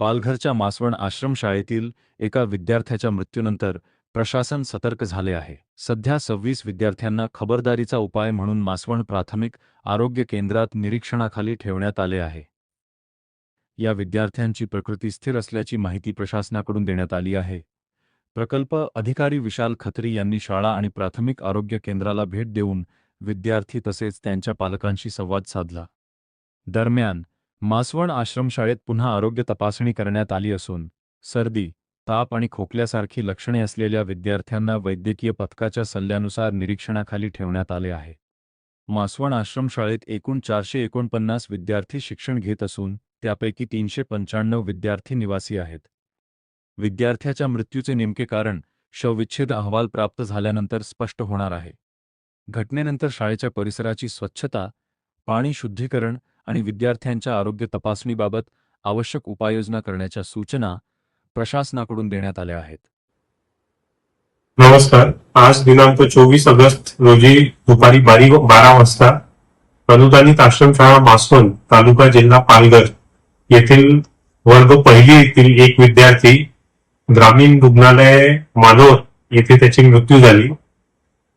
पालघरच्या मासवण आश्रमशाळेतील एका विद्यार्थ्याच्या मृत्यूनंतर प्रशासन सतर्क झाले आहे। सध्या 26 विद्यार्थ्यांना खबरदारीचा उपाय म्हणून मासवण प्राथमिक आरोग्य केंद्रात निरीक्षणाखाली ठेवण्यात आले आहे। या विद्यार्थ्यांची प्रकृती स्थिर असल्याची माहिती प्रशासनाकडून देण्यात आली आहे। प्रकल्प अधिकारी विशाल खत्री यांनी शाळा आणि प्राथमिक आरोग्य केंद्राला भेट देऊन विद्यार्थी तसेच त्यांच्या पालकांशी संवाद साधला। दरम्यान मासवण आश्रमशाळेत पुन्हा आरोग्य तपासणी करण्यात आली असून सर्दी, ताप आणि खोकल्यासारखी लक्षणे असलेल्या विद्यार्थ्यांना वैद्यकीय पथकाच्या सल्ल्यानुसार निरीक्षणाखाली ठेवण्यात आले आहे। मासवण आश्रमशाळेत एकूण 449 विद्यार्थी शिक्षण घेत असून त्यापैकी 395 विद्यार्थी निवासी आहेत। विद्यार्थ्याच्या मृत्यूचे नेमके कारण शवविच्छेद अहवाल प्राप्त झाल्यानंतर स्पष्ट होणार आहे। घटनेनंतर शाळेच्या परिसराची स्वच्छता, पाणी शुद्धीकरण आणि विद्यार्थ्यांच्या आरोग्य तपासणीबाबत आवश्यक उपाययोजना करण्याच्या सूचना प्रशासनाकडून देण्यात आल्या आहेत। नमस्कार। आज दिनांक 24 ऑगस्ट रोजी दुपारी 12 वाजता अनुदानित आश्रमशाळा मासवण तालुका जिल्हा पालघर येथील वर्ग पहिली येथील एक विद्यार्थी ग्रामीण रुग्णालय मानोर येथे त्याची मृत्यू झाली।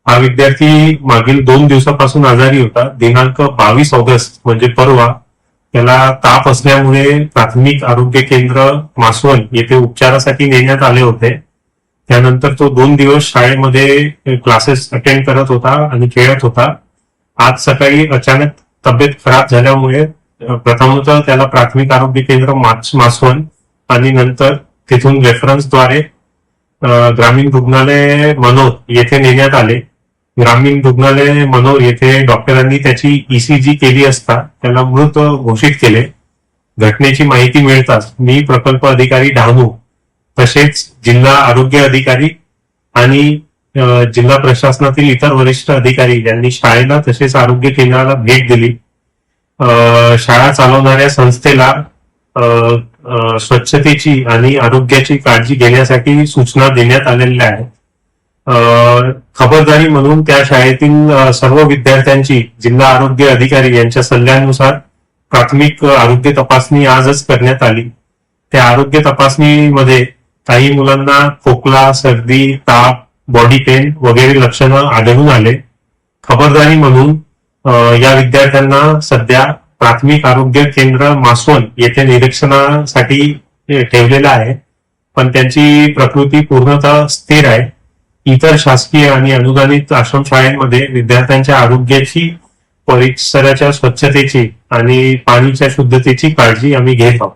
हा विद्यार्थी मागील 2 दिवसापासून आजारी होता। दिनांक 22 ऑगस्ट म्हणजे परवा त्याला ताप असल्यामुळे प्राथमिक आरोग्य केंद्र मासवण येथे उपचारासाठी नेण्यात आले होते। त्यानंतर तो 2 दिवस शाळेमध्ये क्लासेस अटेंड करत होता आणि खेळत होता। आज सकाळी अचानक तब्येत खराब झाल्यामुळे प्रथमतः त्याला प्राथमिक आरोग्य केंद्र मासवण आणि नंतर तिथून रेफरन्सद्वारे ग्रामीण रुग्णालय मनोर येथे नेण्यात आले। ग्रामीण रुग्णालय मनोर येथे डॉक्टरांनी त्याची ECG केली असता त्याला मृत घोषित केले। घटनेची माहिती मिळताच मी प्रकल्प अधिकारी डहाणू तसेच जिल्हा आरोग्य अधिकारी आणि जिल्हा प्रशासनातील इतर वरिष्ठ अधिकारी यांनी शाळेला तसेच आरोग्य केंद्राला भेट दिली। शाळा चालवणाऱ्या संस्थेला स्वच्छतेची आणि आरोग्याची काळजी घेण्यासाठी सूचना देण्यात आलेल्या आहेत। खबरदारी म्हणून त्या शाळेतील सर्व विद्यार्थ्यांची जिल्हा आरोग्य अधिकारी यांच्या सल्ल्यानुसार प्राथमिक आरोग्य तपासणी आजच करण्यात आली। त्या आरोग्य तपासणीमध्ये काही मुलांना खोकला, सर्दी, ताप, बॉडी पेन वगैरे लक्षणं आढळून आले। खबरदारी म्हणून या विद्यार्थ्यांना सध्या प्राथमिक आरोग्य केंद्र मासवण येथे निरीक्षणासाठी ठेवलेलं आहे, पण त्यांची प्रकृती पूर्णतः स्थिर आहे। इतर शासकीय आणि अनुदानित आश्रमशाळांमध्ये विद्यार्थ्यांच्या आरोग्याची, परिसराच्या स्वच्छतेची आणि पाणीच्या शुद्धतेची काळजी आम्ही घेत आहोत।